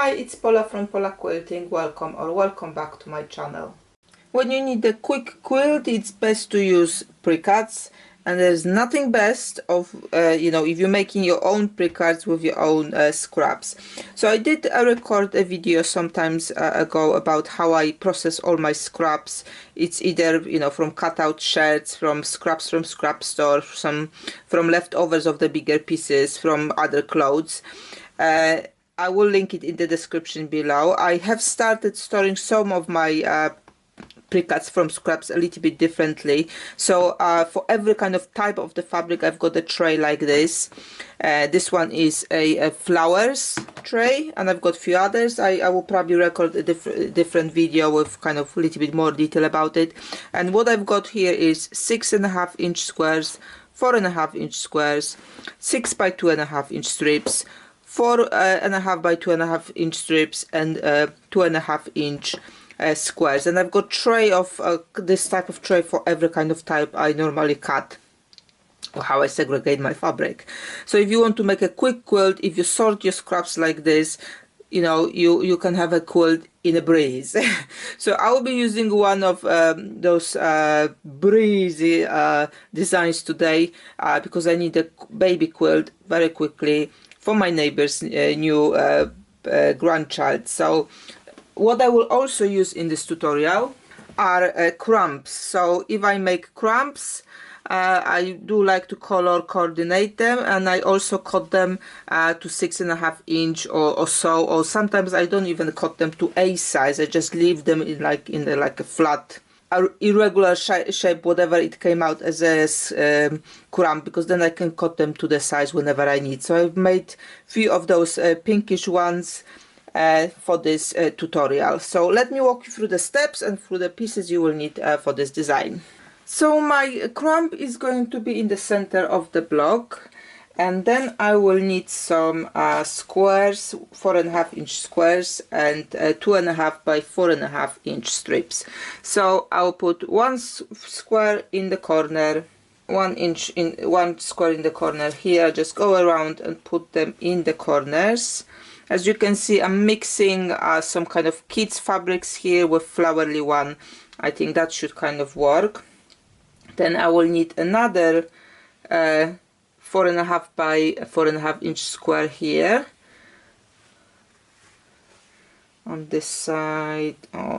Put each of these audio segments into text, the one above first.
Hi, it's Paula from Pola Quilting. Welcome back to my channel. When you need a quick quilt, it's best to use pre-cuts, and there's nothing best of if you're making your own pre-cuts with your own scraps. So I did record a video sometimes ago about how I process all my scraps. It's either from cutout shirts, from scraps from scrap store, from leftovers of the bigger pieces, from other clothes. I will link it in the description below. I have started storing some of my pre-cuts from scraps a little bit differently. So for every kind of type of the fabric, I've got a tray like this. This one is a flowers tray, and I've got a few others. I will probably record a different video with kind of a little bit more detail about it. And what I've got here is 6.5 inch squares, 4.5 inch squares, 6 by 2.5 inch strips, 4.5 by 2.5 inch strips, and 2.5 inch squares. And I've got tray of this type of tray for every kind of type I normally cut, or how I segregate my fabric. So if you want to make a quick quilt, if you sort your scraps like this, you can have a quilt in a breeze. So I will be using one of those breezy designs today because I need a baby quilt very quickly for my neighbor's new grandchild. So what I will also use in this tutorial are crumbs. So if I make crumbs, I do like to color coordinate them, and I also cut them to 6.5 inch or so, or sometimes I don't even cut them to A size. I just leave them in like a flat irregular shape, whatever it came out as a crumb, because then I can cut them to the size whenever I need. So I've made few of those pinkish ones for this tutorial. So let me walk you through the steps and through the pieces you will need for this design. So my crumb is going to be in the center of the block, and then I will need some squares, 4.5 inch squares, and 2.5 by 4.5 inch strips. So I'll put one square in the corner, 1 square in the corner here. Just go around and put them in the corners. As you can see, I'm mixing some kind of kids fabrics here with flowery one. I think that should kind of work. Then I will need another 4.5 by 4.5 inch square here on this side, and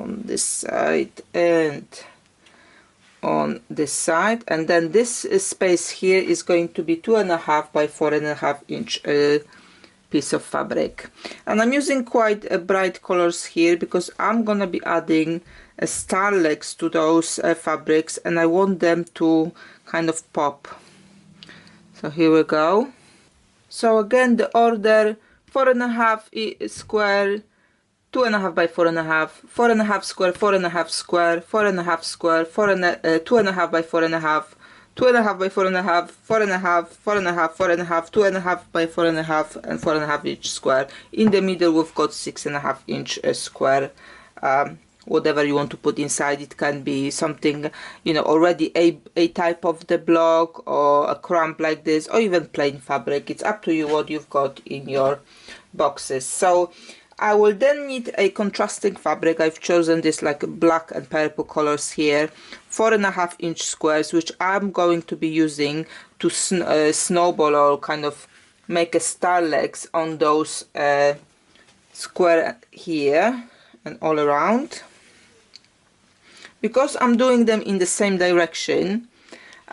on this side. And then this space here is going to be 2.5 by 4.5 inch piece of fabric. And I'm using quite bright colors here because I'm gonna be adding star legs to those fabrics, and I want them to kind of pop. So here we go. So again, the order: 4.5 square, 2.5 by 4.5, 4.5 square, 4.5 square, 4.5 square, 2.5 by 4.5, 2.5 by 4.5, 4.5, 4.5, 4.5, 2.5 by 4.5, and 4.5 inch square. In the middle we've got 6.5 inch square. Whatever you want to put inside, it can be something already a type of the block, or a crumb like this, or even plain fabric. It's up to you what you've got in your boxes. So I will then need a contrasting fabric. I've chosen this like black and purple colors here, 4.5 inch squares, which I'm going to be using to snowball or kind of make a star legs on those square here and all around. Because I'm doing them in the same direction,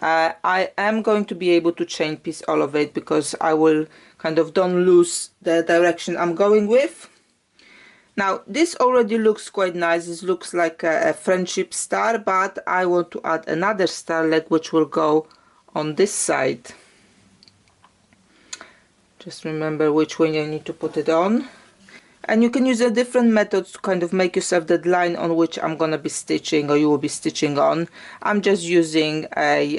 I am going to be able to chain piece all of it, because I will kind of don't lose the direction I'm going with. Now this already looks quite nice. This looks like a friendship star, but I want to add another star leg which will go on this side. Just remember which way you need to put it on. And you can use a different method to kind of make yourself that line on which I'm gonna be stitching, or you will be stitching on. I'm just using a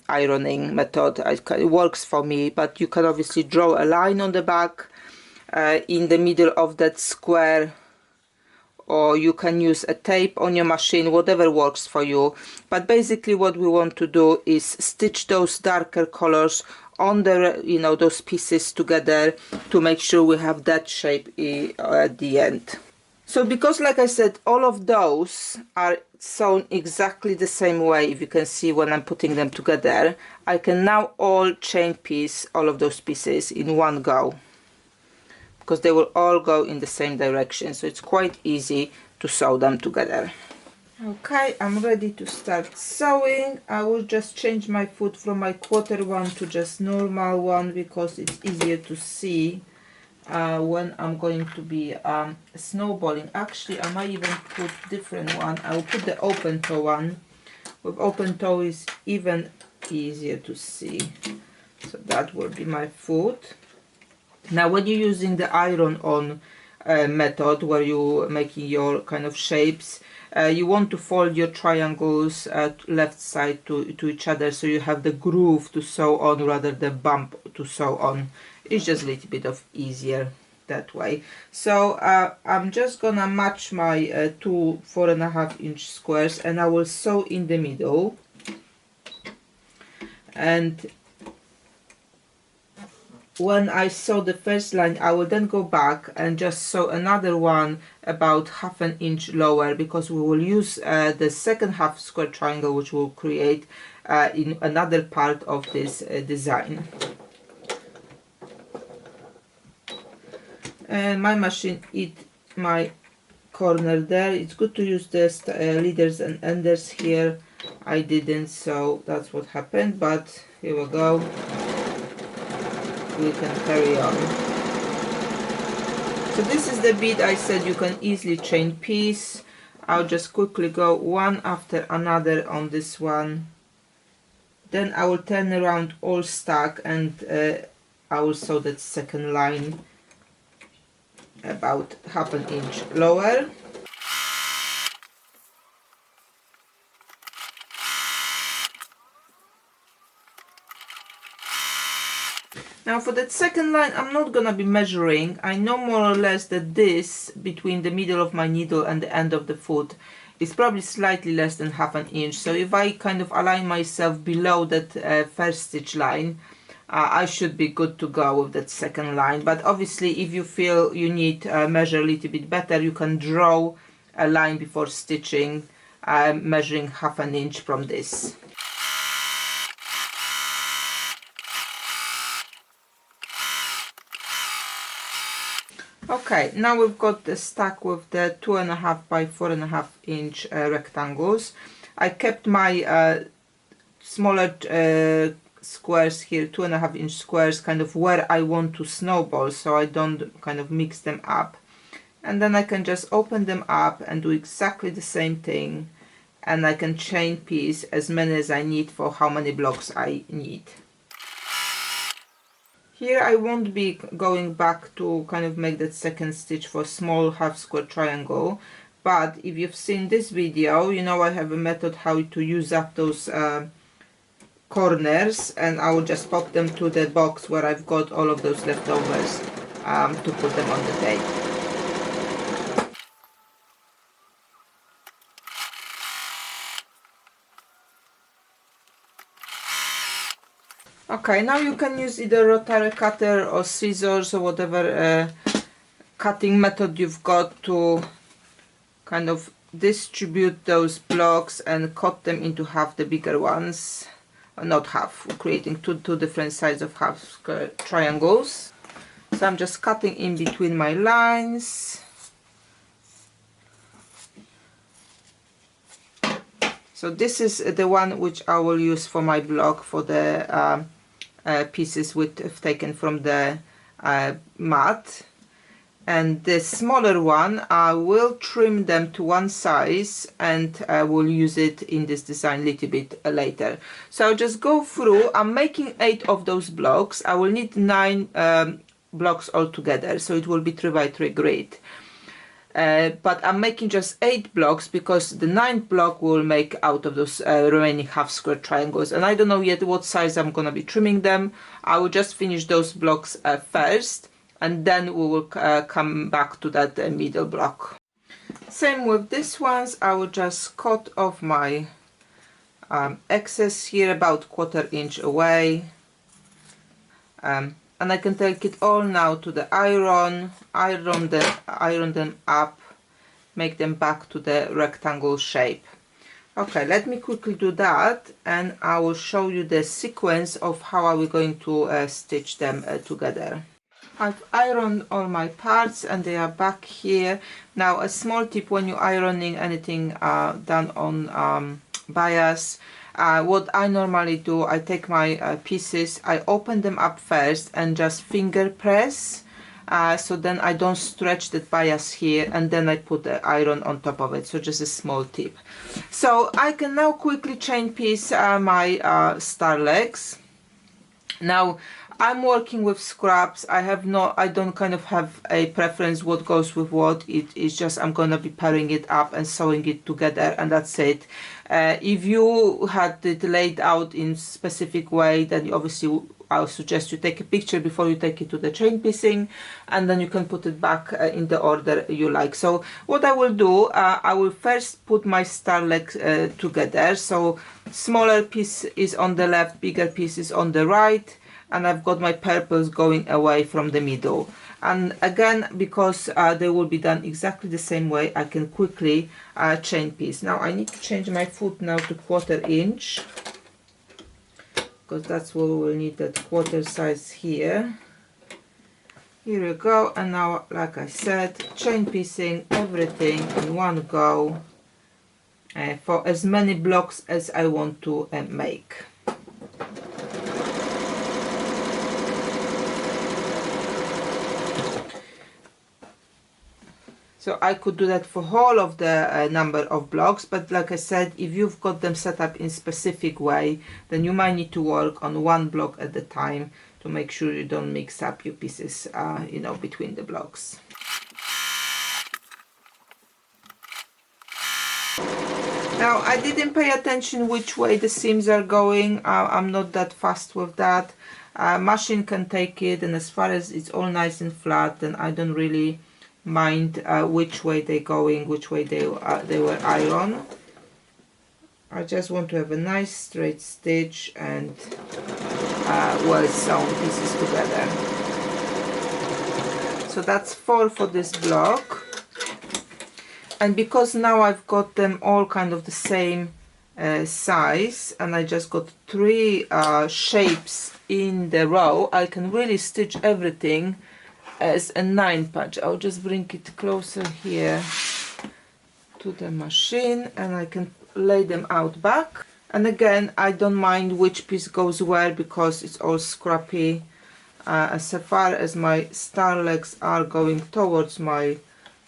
ironing method. It works for me, but you can obviously draw a line on the back in the middle of that square, or you can use a tape on your machine, whatever works for you. But basically what we want to do is stitch those darker colors on the, you know, those pieces together to make sure we have that shape at the end. So because, like I said, all of those are sewn exactly the same way, if you can see when I'm putting them together, I can now all chain piece all of those pieces in one go, because they will all go in the same direction, so it's quite easy to sew them together. Okay, I'm ready to start sewing. I will just change my foot from my quarter one to just normal one, because it's easier to see when I'm going to be snowballing. Actually, I might even put different one. I will put the open toe one. With open toe is even easier to see. So that will be my foot. Now when you're using the iron-on method, where you're making your kind of shapes, you want to fold your triangles left side to each other, so you have the groove to sew on rather than bump to sew on. It's just a little bit of easier that way. So I'm just gonna match my two 4.5-inch squares, and I will sew in the middle. And when I sew the first line, I will then go back and just sew another one about 1/2 inch lower, because we will use the second half square triangle, which will create in another part of this design. And my machine hit my corner there. It's good to use the leaders and enders here. I didn't, so that's what happened, but here we go. We can carry on. So this is the bead I said you can easily chain piece. I'll just quickly go one after another on this one. Then I will turn around all stack, and I will sew that second line about 1/2 inch lower. Now for that second line, I'm not gonna be measuring. I know more or less that this between the middle of my needle and the end of the foot is probably slightly less than 1/2 inch. So if I kind of align myself below that first stitch line, I should be good to go with that second line. But obviously, if you feel you need measure a little bit better, you can draw a line before stitching, measuring 1/2 inch from this. Okay, now we've got the stack with the 2.5 by 4.5 inch rectangles. I kept my smaller squares here, 2.5 inch squares, kind of where I want to snowball, so I don't kind of mix them up. And then I can just open them up and do exactly the same thing, and I can chain piece as many as I need for how many blocks I need. Here I won't be going back to kind of make that second stitch for small half square triangle, but if you've seen this video, you know I have a method how to use up those corners, and I will just pop them to the box where I've got all of those leftovers to put them on the tape. Okay, now you can use either rotary cutter or scissors or whatever cutting method you've got to kind of distribute those blocks and cut them into half the bigger ones. Not half, creating two different sides of half square triangles. So I'm just cutting in between my lines. So this is the one which I will use for my block, for the pieces we've taken from the mat. And the smaller one, I will trim them to one size, and I will use it in this design a little bit later. So I'll just go through. I'm making 8 of those blocks. I will need 9 blocks altogether, so it will be 3 by 3 grid. But I'm making just 8 blocks because the 9th block will make out of those remaining half square triangles, and I don't know yet what size I'm gonna be trimming them. I will just finish those blocks first, and then we will come back to that middle block. Same with these ones. I will just cut off my excess here about 1/4 inch away, And I can take it all now to the iron them up, make them back to the rectangle shape. Okay, let me quickly do that, and I will show you the sequence of how are we going to stitch them together. I've ironed all my parts and they are back here. Now a small tip when you're ironing anything done on bias, what I normally do, I take my pieces, I open them up first and just finger press, so then I don't stretch the bias here, and then I put the iron on top of it. So just a small tip. So I can now quickly chain piece my star legs. Now I'm working with scraps. I don't kind of have a preference what goes with what. It is just I'm gonna be pairing it up and sewing it together, and that's it. If you had it laid out in specific way, then obviously I'll suggest you take a picture before you take it to the chain piecing, and then you can put it back in the order you like. So what I will do, I will first put my star legs together. So smaller piece is on the left, bigger piece is on the right, and I've got my purples going away from the middle. And again, because they will be done exactly the same way, I can quickly chain piece. Now I need to change my foot now to 1/4 inch, because that's what we'll need, that 1/4 size here. Here we go, and now, like I said, chain piecing everything in one go for as many blocks as I want to make. So I could do that for whole of the number of blocks, but like I said, if you've got them set up in specific way, then you might need to work on one block at a time to make sure you don't mix up your pieces, you know, between the blocks. Now I didn't pay attention which way the seams are going. I'm not that fast with that. Machine can take it, and as far as it's all nice and flat, then I don't really mind which way they're going, which way they were ironed. I just want to have a nice straight stitch and well sewn pieces together. So that's 4 for this block, and because now I've got them all kind of the same size, and I just got 3 shapes in the row, I can really stitch everything as a 9 patch. I'll just bring it closer here to the machine, and I can lay them out back. And again, I don't mind which piece goes where, because it's all scrappy. As far as my star legs are going towards my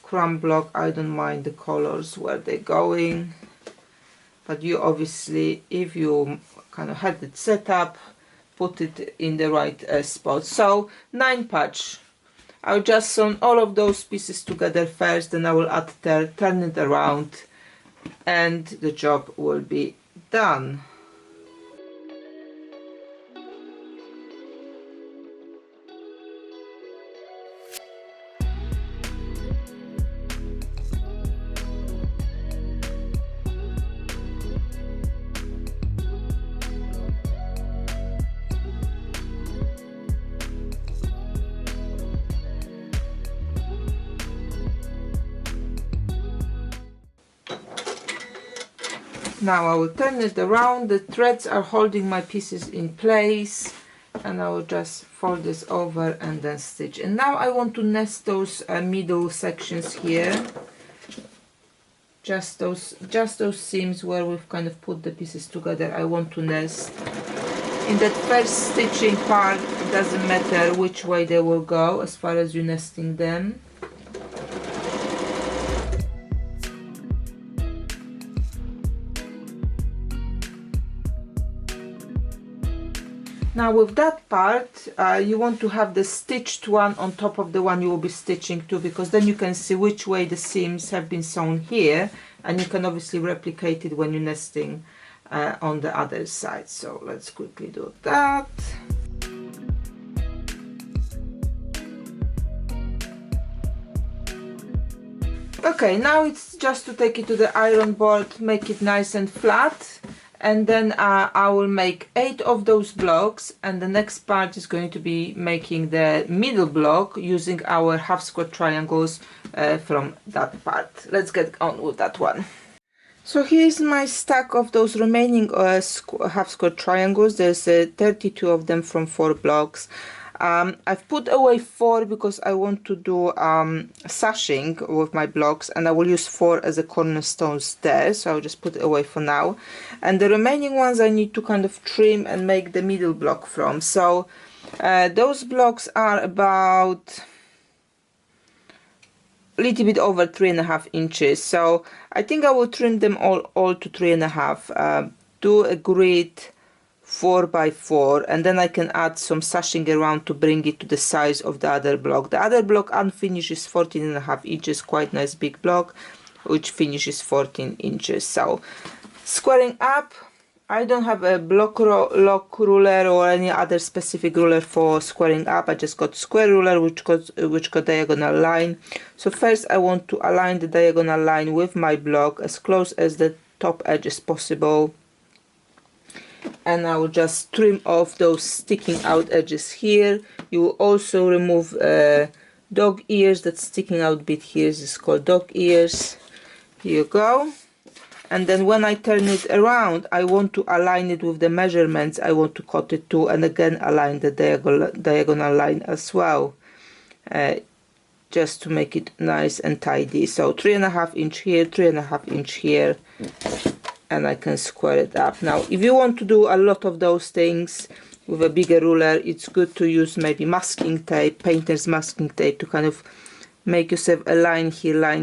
crumb block, I don't mind the colors where they're going. But you obviously, if you kind of had it set up, put it in the right spot. So 9 patch. I'll just sew all of those pieces together first, and I will add turn it around, and the job will be done. Now I will turn it around. The threads are holding my pieces in place, and I will just fold this over and then stitch. And now I want to nest those middle sections here, just those seams where we've kind of put the pieces together. I want to nest. In that first stitching part, it doesn't matter which way they will go as far as you're nesting them. Now with that part, you want to have the stitched one on top of the one you will be stitching to, because then you can see which way the seams have been sewn here, and you can obviously replicate it when you're nesting on the other side. So let's quickly do that. Okay, now it's just to take it to the iron board, make it nice and flat, and then I will make 8 of those blocks, and the next part is going to be making the middle block using our half square triangles from that part. Let's get on with that one. So here's my stack of those remaining half square triangles. There's 32 of them from 4 blocks. I've put away 4 because I want to do sashing with my blocks, and I will use 4 as a cornerstones there, so I'll just put it away for now. And the remaining ones I need to kind of trim and make the middle block from. So those blocks are about a little bit over 3.5 inches, so I think I will trim them all to 3.5. Do a grid 4 by 4, and then I can add some sashing around to bring it to the size of the other block. The other block unfinished is 14.5 inches, quite nice big block, which finishes 14 inches. So squaring up, I don't have a block lock ruler or any other specific ruler for squaring up. I just got square ruler which got diagonal line. So first I want to align the diagonal line with my block as close as the top edge as possible, and I will just trim off those sticking out edges here. You will also remove dog ears that's sticking out bit here. This is called dog ears. Here you go. And then when I turn it around, I want to align it with the measurements I want to cut it to, and again align the diagonal line as well, just to make it nice and tidy. So 3.5 inch here, 3.5 inch here, and I can square it up. Now if you want to do a lot of those things with a bigger ruler, it's good to use maybe masking tape, painter's masking tape, to kind of make yourself a line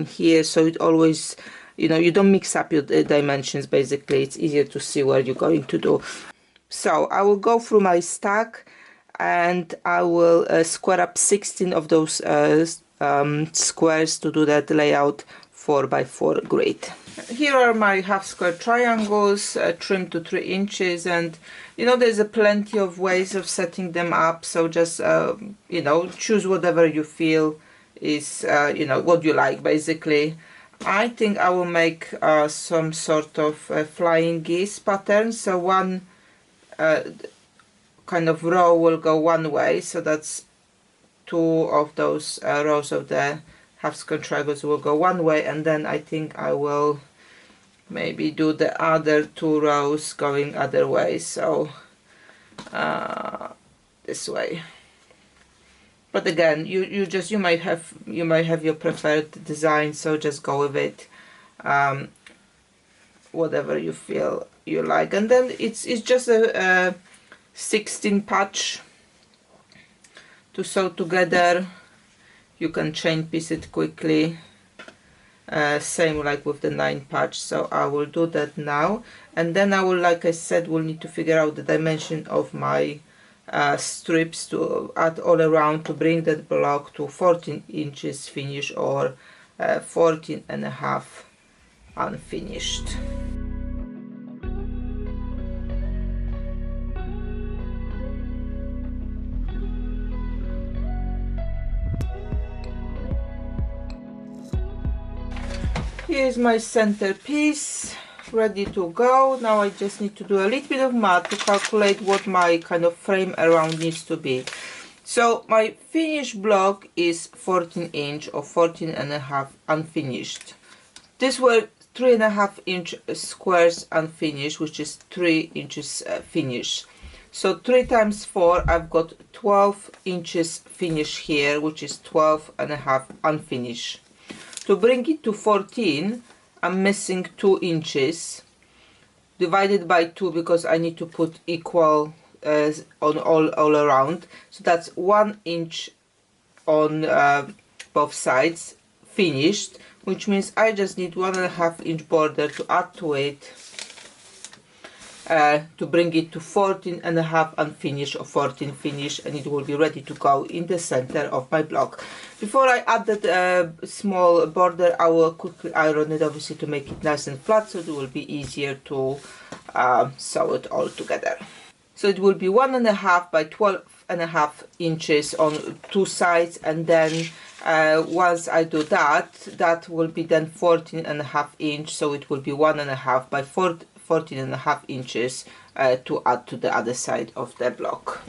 here, so it always, you know, you don't mix up your dimensions. Basically it's easier to see what you're going to do. So I will go through my stack and I will square up 16 of those squares to do that layout 4 by 4 grid. Here are my half square triangles, trimmed to 3 inches, and you know, there's plenty of ways of setting them up, so just you know, choose whatever you feel is you know, what you like. Basically I think I will make some sort of flying geese pattern. So one kind of row will go one way, so that's 2 of those rows of the half square triangles will go one way, and then I think I will maybe do the other 2 rows going other way, so this way. But again, you might have your preferred design, so just go with it, whatever you feel you like. And then it's just a 16 patch to sew together. You can chain piece it quickly, same like with the 9 patch. So I will do that now, and then I will, like I said, will need to figure out the dimension of my strips to add all around to bring that block to 14 inches finish or 14.5 unfinished. Here's my centerpiece ready to go. Now I just need to do a little bit of math to calculate what my kind of frame around needs to be. So my finished block is 14 inch or 14.5 unfinished. These were 3.5 inch squares unfinished, which is 3 inches finished. So 3 times 4, I've got 12 inches finish here, which is 12.5 unfinished. To bring it to 14, I'm missing 2 inches divided by 2 because I need to put equal on all around. So that's 1 inch on both sides finished, which means I just need 1.5 inch border to add to it to bring it to 14.5 unfinished or 14 finish, and it will be ready to go in the center of my block. Before I add that small border, I will quickly iron it, obviously, to make it nice and flat, so it will be easier to sew it all together. So it will be 1.5 by 12.5 inches on 2 sides, and then once I do that, that will be then 14.5 inch, so it will be 1.5 by 14.5 inches to add to the other side of the block.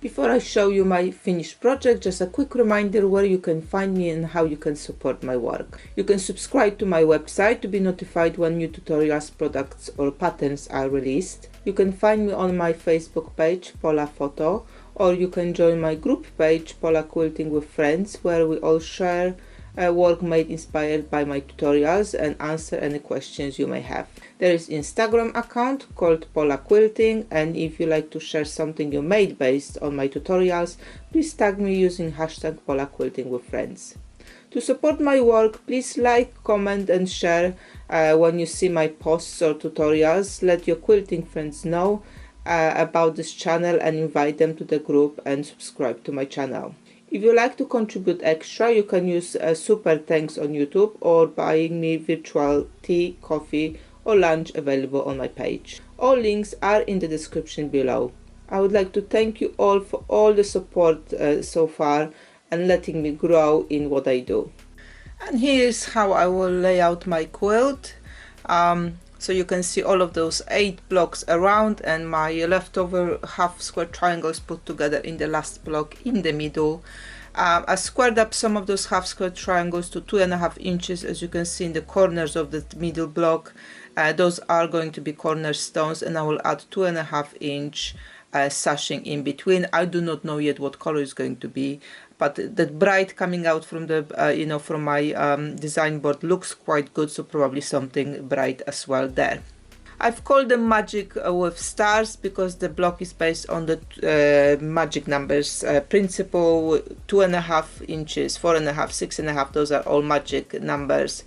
Before I show you my finished project, just a quick reminder where you can find me and how you can support my work. You can subscribe to my website to be notified when new tutorials, products or patterns are released. You can find me on my Facebook page, Pola Photo, or you can join my group page, Pola Quilting with Friends, where we all share work made inspired by my tutorials and answer any questions you may have. There is Instagram account called Pola Quilting, and if you like to share something you made based on my tutorials, please tag me using hashtag Pola Quilting with Friends. To support my work, please like, comment and share when you see my posts or tutorials. Let your quilting friends know about this channel and invite them to the group and subscribe to my channel. If you like to contribute extra, you can use super thanks on YouTube or buying me virtual tea, coffee or lunch available on my page. All links are in the description below. I would like to thank you all for all the support so far and letting me grow in what I do. And here's how I will lay out my quilt. So you can see all of those 8 blocks around and my leftover half square triangles put together in the last block in the middle. I squared up some of those half square triangles to 2.5 inches, as you can see in the corners of the middle block. Those are going to be cornerstones, and I will add 2.5 inch sashing in between. I do not know yet what color is going to be, but the bright coming out from the from my design board looks quite good, so probably something bright as well there. I've called them magic with stars because the block is based on the magic numbers principle. 2.5 inches, 4.5, 6.5, those are all magic numbers,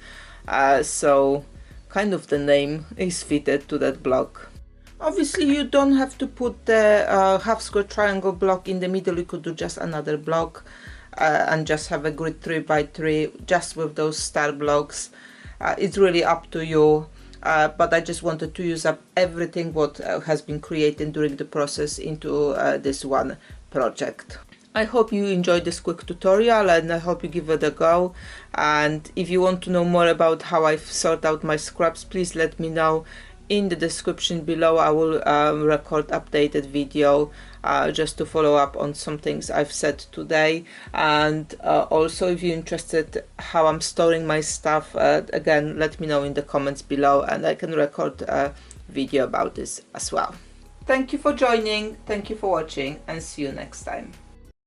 so kind of the name is fitted to that block. Obviously you don't have to put the half square triangle block in the middle. You could do just another block and just have a grid 3x3 just with those star blocks. It's really up to you, but I just wanted to use up everything what has been created during the process into this one project. I hope you enjoyed this quick tutorial and I hope you give it a go. And if you want to know more about how I sort out my scraps, please let me know. In the description below I will record updated video just to follow up on some things I've said today. And also if you're interested how I'm storing my stuff, again let me know in the comments below and I can record a video about this as well. Thank you for joining, thank you for watching and see you next time.